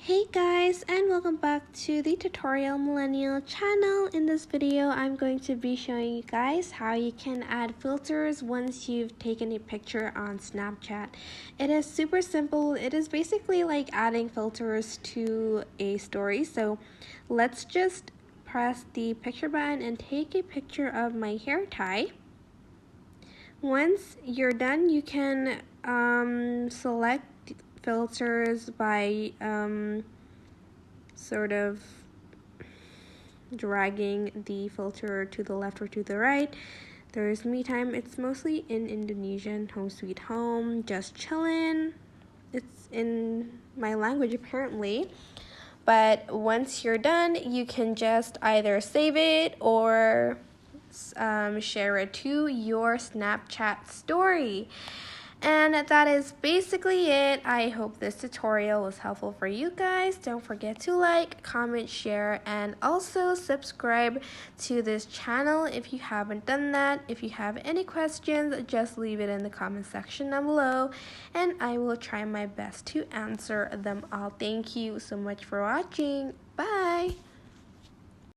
Hey guys, and welcome back to the Tutorial Millennial channel. In this video, I'm going to be showing you guys how you can add filters once you've taken a picture on Snapchat. It is super simple. It is basically like adding filters to a story. So let's just press the picture button and take a picture of my hair tie. Once you're done, you can select filters by sort of dragging the filter to the left or to the right. There's me time. It's mostly in Indonesian, home sweet home, just chillin'. It's in my language apparently. But once you're done, you can just either save it or share it to your Snapchat story. And that is basically it. I hope this tutorial was helpful for you guys. Don't forget to like, comment, share, and also subscribe to this channel if you haven't done that. If you have any questions, just leave it in the comment section down below, and I will try my best to answer them all. Thank you so much for watching. Bye!